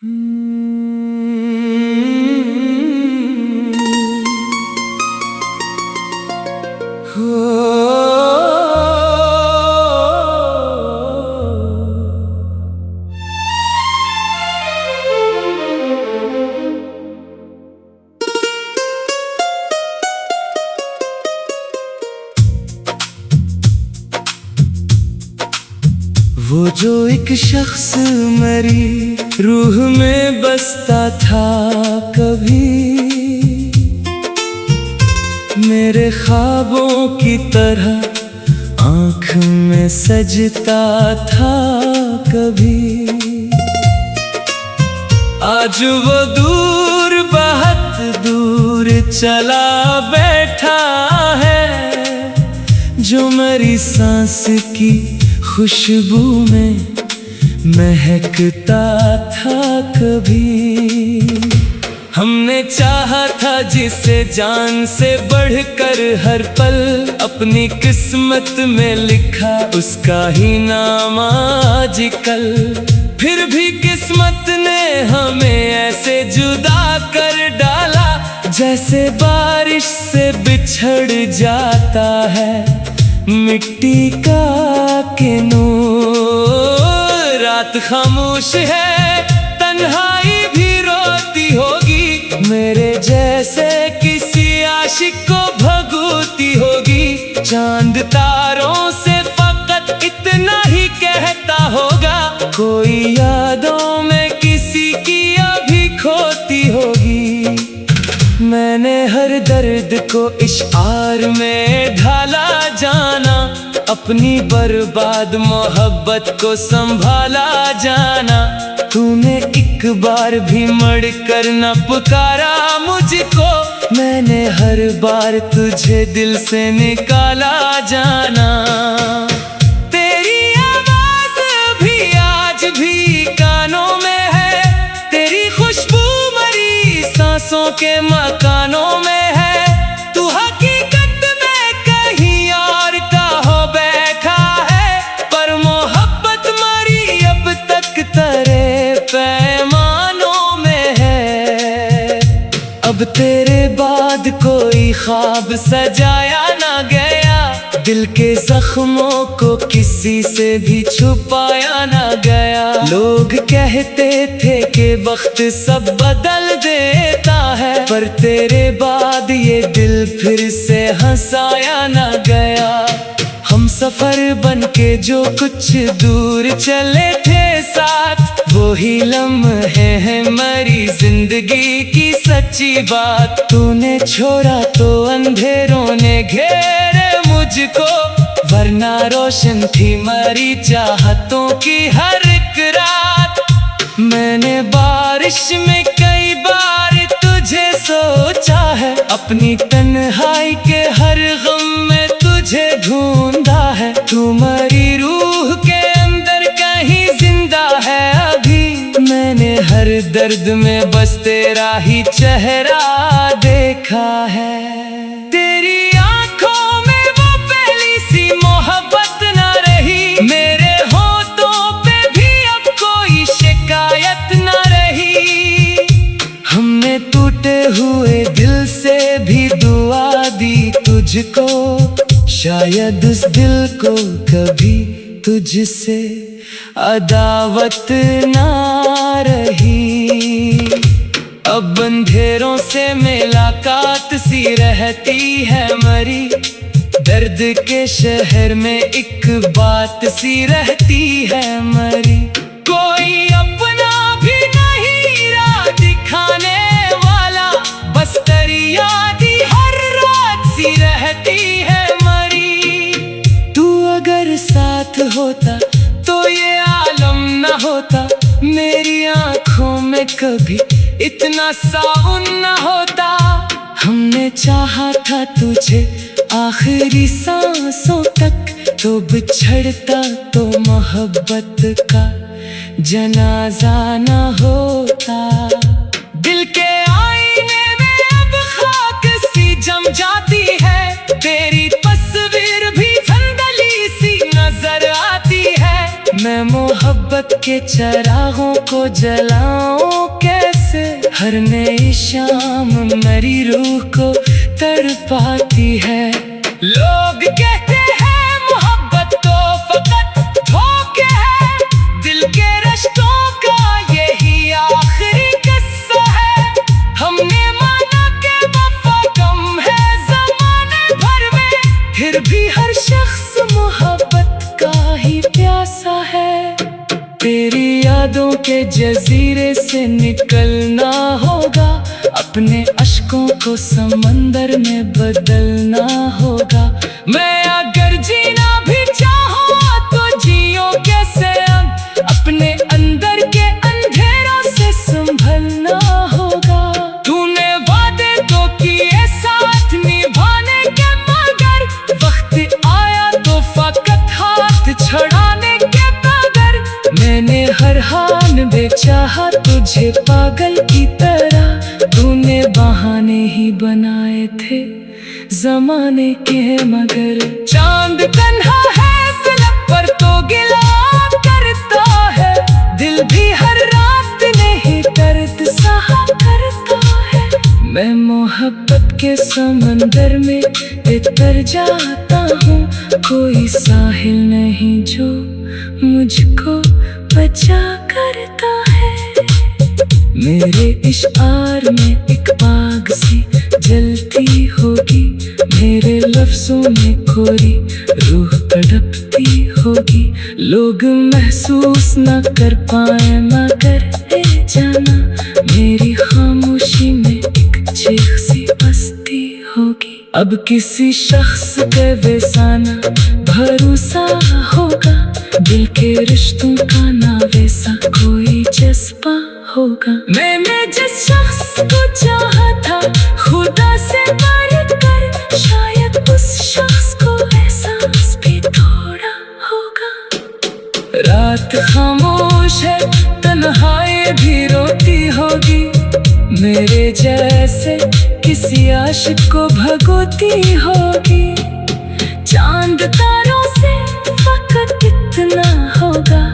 वो जो एक शख्स मेरी रूह में बसता था कभी, मेरे ख्वाबों की तरह आँख में सजता था कभी। आज वो दूर, बहुत दूर चला बैठा है, जो मेरी सांस की खुशबू में महकता था कभी। हमने चाहा था जिसे जान से बढ़कर हर पल, अपनी किस्मत में लिखा उसका ही नाम आज कल। फिर भी किस्मत ने हमें ऐसे जुदा कर डाला, जैसे बारिश से बिछड़ जाता है मिट्टी का किनूर। रात खामोश है, तन्हाई भी रोती होगी, मेरे जैसे किसी आशिक को भगोती होगी। चांद तारों से फकत इतना ही कहता होगा, कोई यादों में किसी की अभी खोती होगी। मैंने हर दर्द को इश्आर में ढाला जाना, अपनी बर्बाद मोहब्बत को संभाला जाना। तूने एक बार भी मड़ कर न पुकारा मुझको, मैंने हर बार तुझे दिल से निकाला जाना। तेरी आवाज भी आज भी कानों में है, तेरी खुशबू मरी सांसों के मकानों में है। तू हकीकत में कहीं और का हो बैठा है, पर मोहब्बत मरी अब तक तेरे पैमानों में है। अब तेरे बाद कोई ख्वाब सजाया ना गया, दिल के जख्मों को किसी से भी छुपाया ना गया। लोग कहते थे कि वक्त सब बदल देता है, पर तेरे बाद ये दिल फिर से हंसाया ना गया। हम सफर बन के जो कुछ दूर चले थे साथ, वो ही लम्हे हैं मरी जिंदगी की सच्ची बात। तूने छोड़ा तो अंधेरों ने घेरे मुझको, वरना रोशन थी मरी चाहतों की हर एक रात। मैंने बारिश में कई बार तुझे सोचा है, अपनी तन्हाई के हर गम में तुझे ढूंढा है। तू मरी रूह के अंदर कहीं जिंदा है अभी, मैंने हर दर्द में बस तेरा ही चेहरा देखा है। तेरी आंखों में वो पहली सी मोहब्बत न रही, मेरे होठों पे भी अब कोई शिकायत न रही। हमने टूटे हुए दिल से भी दुआ दी तुझको, शायद उस दिल को कभी तुझसे अदावत ना रही। अब अंधेरों से मुलाकात सी रहती है मरी, दर्द के शहर में एक बात सी रहती है मरी। कोई अपना भी नहीं राह दिखाने वाला, बस तेरी याद ही हर रात सी रहती है मरी। तू अगर साथ होता तो ये आलम न होता, मेरी आंखों में कभी इतना साउन न होता। हमने चाहा था तुझे आखिरी सांसों तक, तो बिछड़ता तो मोहब्बत का जनाजा न होता। दिल के आईने में अब खाक सी जम जाती है, तेरी तस्वीर भी धुंधली सी नजर आती है। मैं मोहब्बत के चरागों को जलाऊं कैसे। हर नई शाम मेरी रूह को तड़पाती है। लोग कहते हैं मोहब्बत तो फकत धोखे है, दिल के रिश्तों का यही आखिरी किस्सा है। हमने माना कि वफा कम है ज़माने भर में, फिर भी हर शख्स मोहब्बत का ही प्यासा है। तेरी यादों के जजीरे से निकलना होगा, अपने अश्कों को समंदर में बदलना होगा। मैं अगर जीना भी चाहूँ तो जियो कैसे अब, अपने अंदर के अंधेरों से संभलना होगा। तूने वादे तो किए साथ निभाने के, मगर वक्त आया तो फकत हाथ छड़ाने के बगैर। मैंने हर हाल में चाहा तुझे पागल की तरह, तूने बहाने ही बनाए थे ज़माने के मगर। चांद तन्हा है फलक पर तो गिला करता है, दिल भी हर रात नहीं दर्द सहा करता है। मैं मोहब्बत के समंदर में उतर जाता हूँ, कोई साहिल नहीं जो मुझको बचा करता है। मेरे इश्क़ में एक आग सी जलती होगी, मेरे लफ्ज़ों में खोरी रूह तड़पती होगी। लोग महसूस न कर पाए मगर ए जाना, मेरी खामोशी में एक चीख सी बसती होगी। अब किसी शख्स पे वैसाना भरोसा होगा, दिल के रिश्तों का ना वैसा कोई जज्बा होगा। मैंने जिस शख्स को चाहा था खुदा से बढ़कर, शायद उस शख्स को एहसास भी थोड़ा होगा। रात खामोश है, तन्हाई भी रोती होगी, मेरे जैसे किसी आशिक को भगोती होगी। चांद तारों से फकत इतना होगा,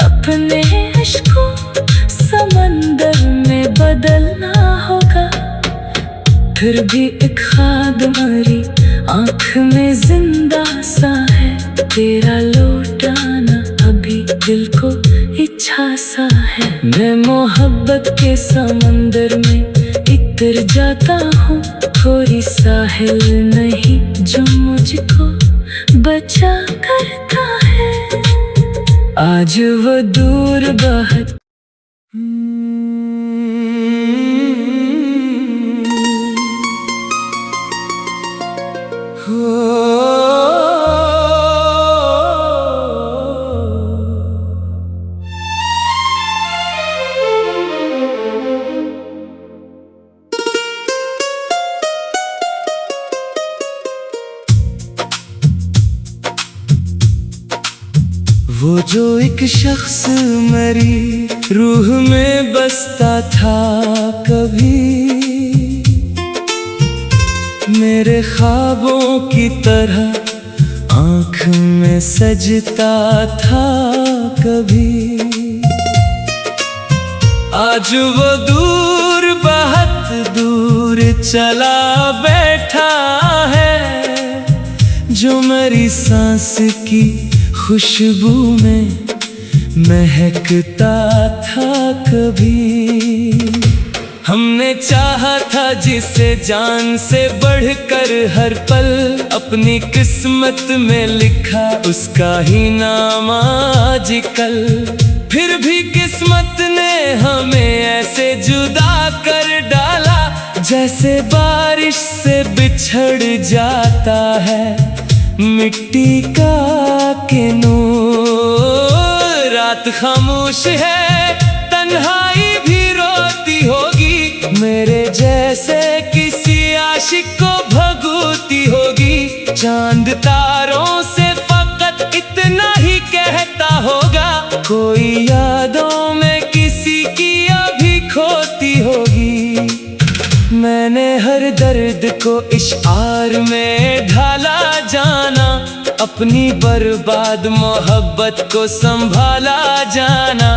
अपने इश्क को समंदर में बदलना होगा। फिर भी एक ख्वाब मेरी आँख में जिंदा सा है, तेरा लौटाना अभी दिल को इच्छा सा है। मैं मोहब्बत के समंदर में उतर जाता हूँ, कोई साहिल नहीं जो मुझको बचा करता है। आज वो दूर बहुत वो जो एक शख्स मेरी रूह में बसता था कभी, मेरे ख्वाबों की तरह आँख में सजता था कभी। आज वो दूर बहुत दूर चला बैठा है, जो मेरी सांस की खुशबू में महकता था कभी। हमने चाहा था जिसे जान से बढ़कर, हर पल अपनी किस्मत में लिखा उसका ही नाम आज कल। फिर भी किस्मत ने हमें ऐसे जुदा कर डाला, जैसे बारिश से बिछड़ जाता है मिट्टी का किनूर। रात खामोश है, तन्हाई भी रोती होगी, मेरे जैसे किसी आशिक को भगोती होगी। चांद तारों से फकत इतना ही कहता होगा, कोई यादों में किसी की अभी खोती होगी। मैंने हर दर्द को इश्क़ में ढाला जाना, अपनी बर्बाद मोहब्बत को संभाला जाना।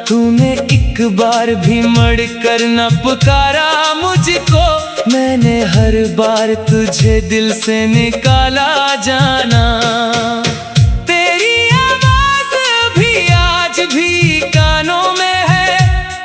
तूने एक बार भी मड़ कर न पुकारा मुझको, मैंने हर बार तुझे दिल से निकाला जाना। तेरी आवाज भी आज भी कानों में है,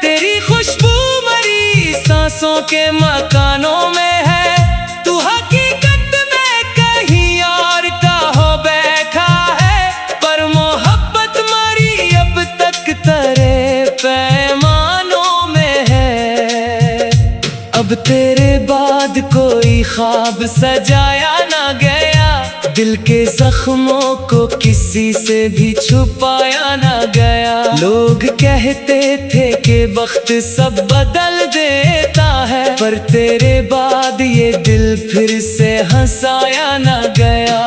तेरी खुशबू मरी सांसों के मकानों में है। तू हकीकत में कहीं और का हो बैठा है, पर मोहब्बत मरी अब तक तेरे पैमानों में है। अब तेरे बाद कोई ख्वाब सजाया ना गया, दिल के जख्मों को किसी से भी छुपाया ना गया। लोग कहते थे कि वक्त सब बदल देता है, पर तेरे बाद ये दिल फिर से हंसाया ना गया।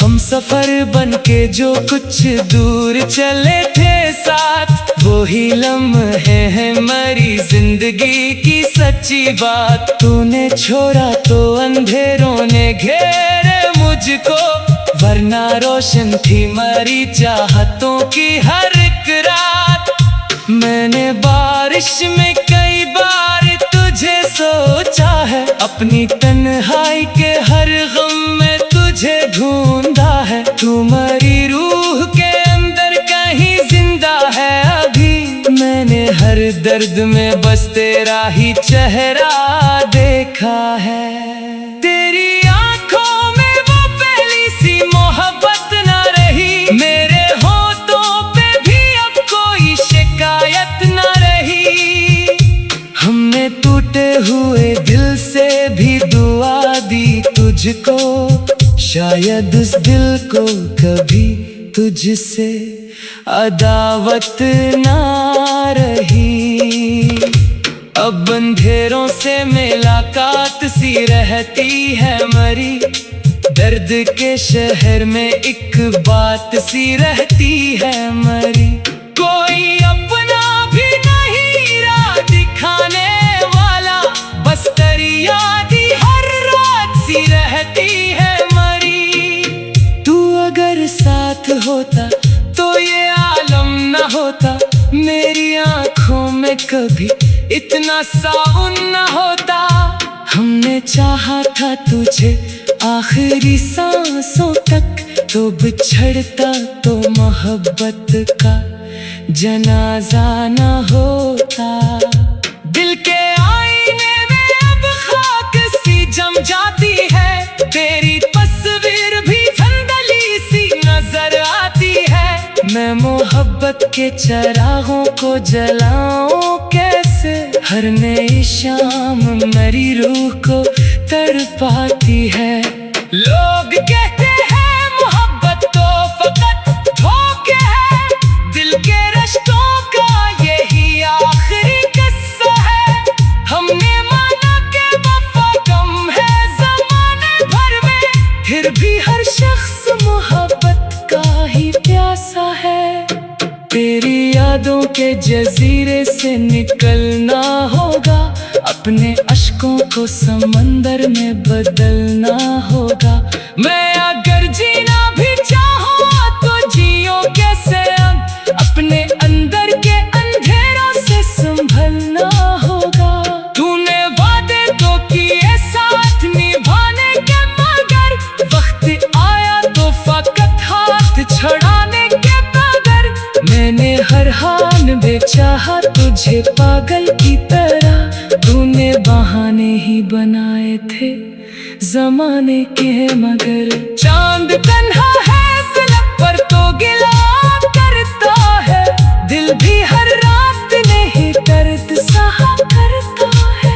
हम सफर बन के जो कुछ दूर चले थे साथ, वो ही लम्हे हैं मरी जिंदगी की सच्ची बात। तूने छोड़ा तो अंधेरों ने घेरे मुझको, वरना रोशन थी मरी चाहतों की हर एक रात। मैंने बारिश में कई बार तुझे सोचा है, अपनी तन्हाई के हर गम में तुझे ढूंढा है। तू मरी रूह के अंदर कहीं जिंदा है अभी, मैंने हर दर्द में बस तेरा ही चेहरा देखा है। तेरी आंखों में वो पहली सी मोहब्बत न रही, मेरे होठों पे भी अब कोई शिकायत न रही। हमने टूटे हुए दिल से भी दुआ दी तुझको, शायद उस दिल को कभी तुझसे अदावत ना रही। अब अंधेरों से मुलाकात सी रहती है मरी, दर्द के शहर में एक बात सी रहती है मरी। कोई अपना भी नहीं राह दिखाने वाला, बस तेरी याद ही हर रात सी रहती है मरी। तू अगर साथ होता तो ये आलम न होता, मेरी आंखों में कभी इतना साउन न होता। हमने चाहा था तुझे आखिरी सांसों तक, तो बिछड़ता तो मोहब्बत का जनाजा न होता। दिल के आईने में अब खाक सी जम जाती है, तेरी तस्वीर भी धुंधली सी नजर आती है। मैं मोहब्बत के चरागों को जलाऊं कैसे, हर नई शाम मेरी रूह को तड़पाती है। लोग कहते हैं मोहब्बत तो फकत धोखे है, दिल के रिश्तों का यही आखिरी किस्सा है। हमने माना कि वफा कम है ज़माने भर में, फिर भी हर शख्स मोहब्बत का ही प्यासा है। तेरी यादों के जजीरे से निकलना होगा, अपने अश्कों को समंदर में बदलना होगा। मैं अगर जीना भी चाहूँ तो जियो कैसे अब, अपने अंदर के अंधेरों से संभलना होगा। तूने वादे तो किए साथ निभाने के, मगर वक्त आया तो फकत हाथ छड़ाने के बगैर। मैंने हर हाल में चाहा तुझे पागल की तरह, तूने बहाने ही बनाए थे जमाने के, मगर चांद तन्हा है फलक पर तो गिला करता है। दिल भी हर रात नहीं दर्द सहा करता है।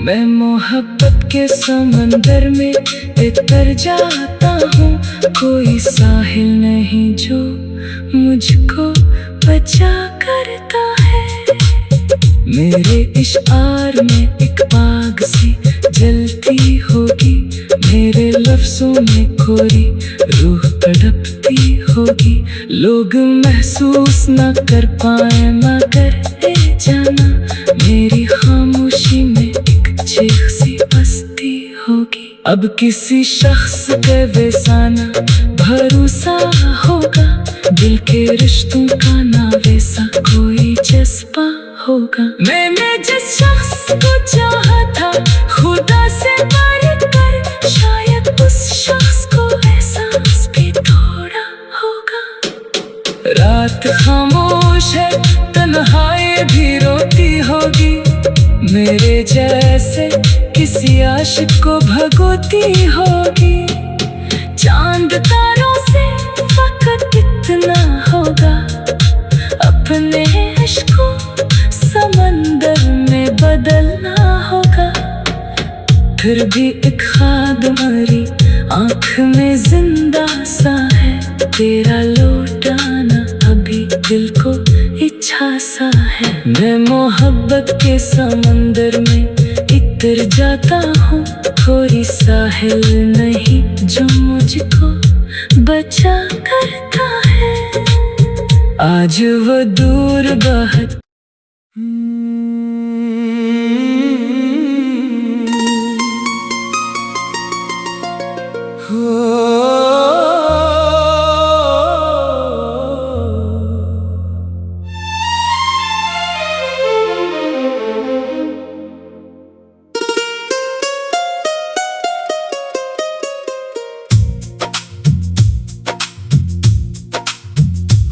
मैं मोहब्बत के समंदर में उतर जाता हूँ, कोई साहिल नहीं जो मुझको बचा करता है। मेरे इश्आर में एक आग सी जलती होगी, मेरे लफ्जों में कोरी रूह तड़पती होगी। लोग महसूस न कर पाए मगर ए जाना, मेरी खामोशी में एक चीख सी बसती होगी। अब किसी शख्स पे वैसा ना भरोसा होगा, दिल के रिश्तों का ना वैसा कोई जज्बा होगा। मैंने जिस शख्स को चाहा था खुदा से बढ़कर, शायद उस शख्स को एहसास भी थोड़ा होगा। रात खामोश है, तन्हाई भी रोती होगी, मेरे जैसे किसी आशिक को भगोती होगी। चांद तारों से फकत इतना होगा, अपने इश्क को समंदर में बदलना होगा। फिर भी एक खाद मरी आँख में जिंदा सा है, तेरा लौटाना अभी दिल को इच्छा सा है। मैं मोहब्बत के समंदर में इतर जाता हूँ, कोई साहिल नहीं जो मुझको बचा करता है। आज वो दूर बहुत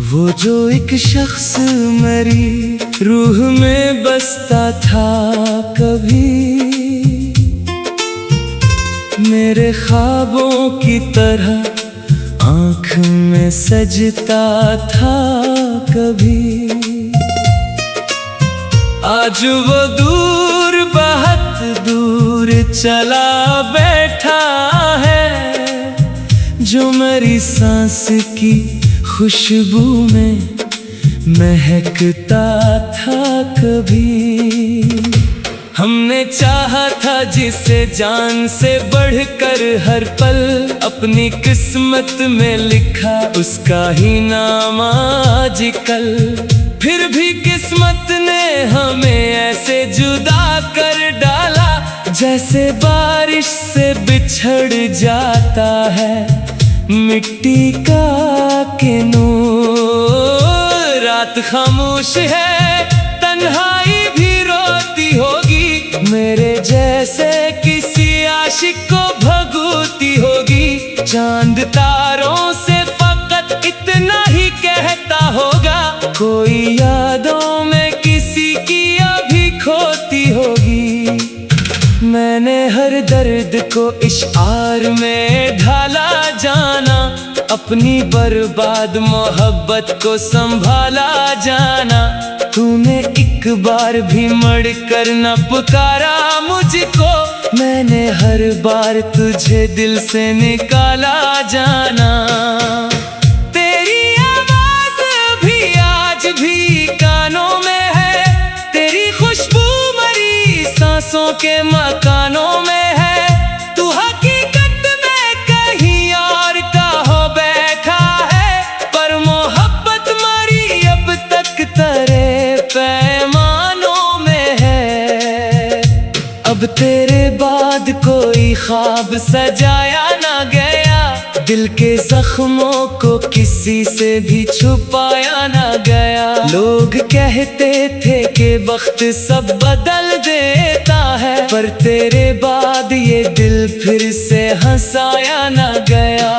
वो जो एक शख्स मेरी रूह में बसता था कभी, मेरे ख्वाबों की तरह आँख में सजता था कभी। आज वो दूर बहुत दूर चला बैठा है, जो मेरी सांस की खुशबू में महकता था कभी। हमने चाहा था जिसे जान से बढ़कर, हर पल अपनी किस्मत में लिखा उसका ही नाम आज कल। फिर भी किस्मत ने हमें ऐसे जुदा कर डाला, जैसे बारिश से बिछड़ जाता है मिट्टी का किनूर। रात खामोश है, तन्हाई भी रोती होगी, मेरे जैसे किसी आशिक को भगोती होगी। चांद तारों से फकत इतना ही कहता होगा, कोई यादों में किसी की अभी खोती होगी। मैंने हर दर्द को इश्आर में ढाला जाना, अपनी बर्बाद मोहब्बत को संभाला जाना। तूने एक बार भी मर कर न पुकारा मुझको, मैंने हर बार तुझे दिल से निकाला जाना। तेरी आवाज भी आज भी कानों में है, तेरी खुशबू मरी सांसों के मकानों में है। तू हकीकत में कहीं और का हो बैठा है, पर मोहब्बत मरी अब तक तेरे पैमानों में है। अब तेरे बाद कोई ख्वाब सजाया ना गया, दिल के जख्मों को किसी से भी छुपाया ना गया। लोग कहते थे कि वक्त सब बदल देता है, पर तेरे बाद ये दिल फिर से हंसाया ना गया।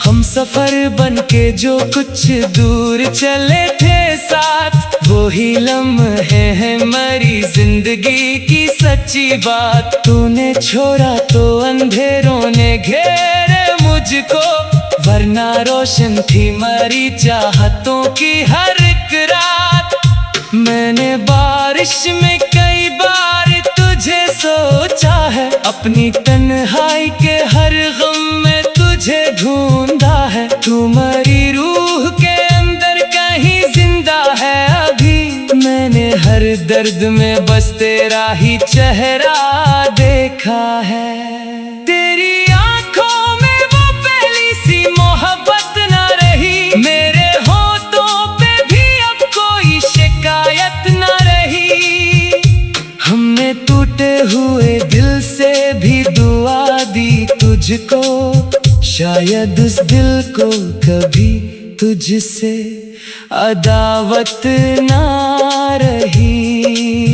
हम सफर बनके जो कुछ दूर चले थे साथ, वो ही लम्हे हैं मरी जिंदगी की सच्ची बात। तूने छोड़ा तो अंधेरों ने घेरे मुझको, वरना रोशन थी मरी चाहतों की हर एक रात। मैंने बारिश में कई बार तुझे सोचा है, अपनी तन्हाई के हर गम में तुझे ढूंढा है। तू मरी रूह के अंदर कहीं जिंदा है अभी, मैंने हर दर्द में बस तेरा ही चेहरा देखा है। तेरी आंखों में वो पहली सी मोहब्बत ना रही, मेरे होठों पे भी अब कोई शिकायत ना रही। हमने टूटे हुए दिल से भी दुआ दी मुझको, शायद उस दिल को कभी तुझसे अदावत ना रही।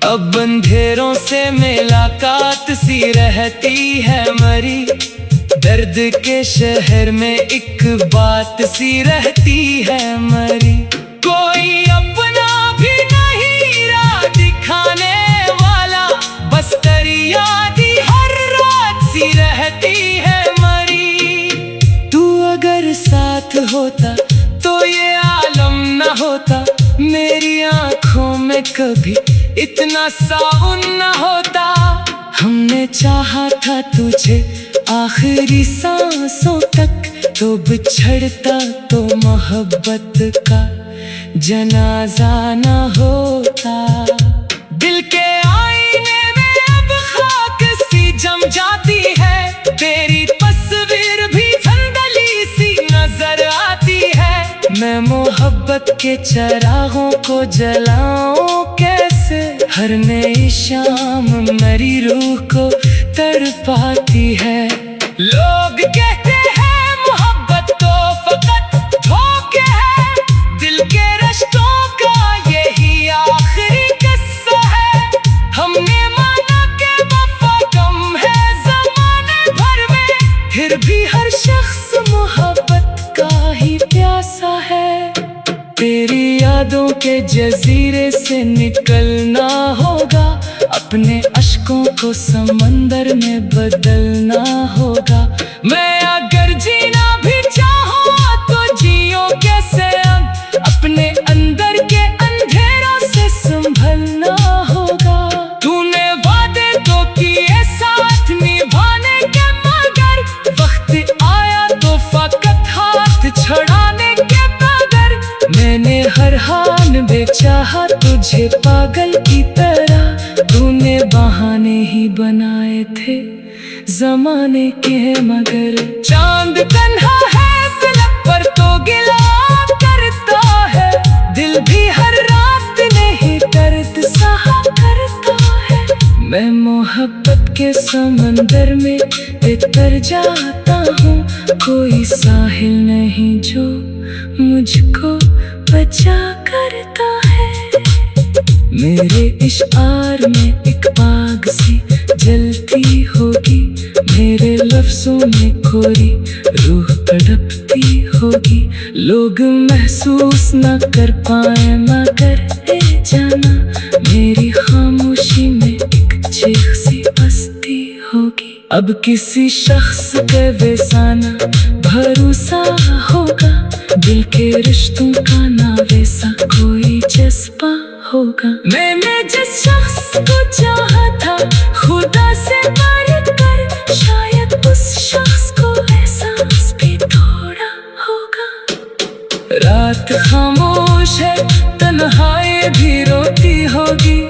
अब अंधेरों से मुलाकात सी रहती है मरी, दर्द के शहर में एक बात सी रहती है मरी। कोई अपना भी नहीं राह दिखाने वाला, बस तेरी याद ही हर रात सी रहती है मरी। तू अगर साथ होता तो ये आलम न होता, मेरी आंखों में कभी इतना साउन न होता। हमने चाहा था तुझे आखिरी सांसों तक, तो बिछड़ता तो मोहब्बत का जनाजा न होता। दिल के आईने में अब खाक सी जम जाती है, तेरी तस्वीर भी धुंधली सी नजर आती है। मैं मोहब्बत के चरागों को जलाऊं कैसे, हर नई शाम मेरी रूह को तड़पाती है। लोग कहते हैं मोहब्बत तो फकत धोखे है, दिल के रिश्तों का यही आखिरी किस्सा है। हमने माना कि वफा कम है ज़माने भर में, फिर भी हर शख्स मोहब्बत का ही प्यासा है। तेरी यादों के जजीरे से निकलना होगा, अपने अश्कों को समंदर में बदलना होगा। मैं अगर जीना भी चाहूँ तो जियो कैसे, अपने अंदर के अंधेरों से संभलना होगा। तूने वादे तो किए साथ निभाने के, मगर वक्त आया तो फकत हाथ छड़ाने के बगैर। मैंने हर हाल में चाहा तुझे पागल की तरह, तूने बहाने ही बनाए थे ज़माने के मगर। चांद तन्हा है फलक पर तो गिला करता है, दिल भी हर रात नहीं दर्द सहा करता है। मैं मोहब्बत के समंदर में उतर जाता हूँ, कोई साहिल नहीं जो मुझको बचा करता है। मेरे इश्क़ में एक आग सी जलती होगी, मेरे लफ्ज़ों में कोरी रूह तड़पती होगी। लोग महसूस न कर पाए मगर ए जाना, मेरी खामोशी में एक चीख सी बसती होगी। अब किसी शख्स पे वैसाना भरोसा होगा, दिल के रिश्तों का ना वैसा कोई जज्बा होगा। मैंने जिस शख्स को चाहा था खुदा से बढ़कर, शायद उस शख्स को एहसास भी थोड़ा होगा। रात खामोश है, तन्हाई भी रोती होगी,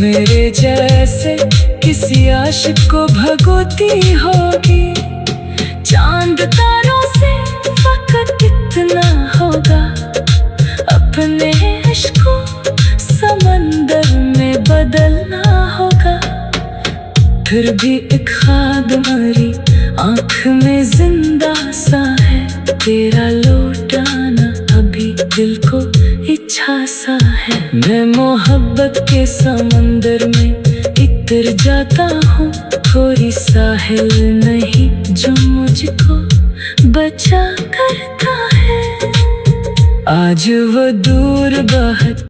मेरे जैसे किसी आशिक को भगोती होगी। चांद तारों से फकत इतना होगा, अपने इश्क को समंदर में बदलना होगा। फिर भी एक ख्वाब मरी आँख में जिंदा सा है, तेरा लौटाना अभी दिल को इच्छा सा है। मैं मोहब्बत के समंदर में उतर जाता हूँ, कोई साहिल नहीं जो मुझको बचा करता है। आज वो दूर बहुत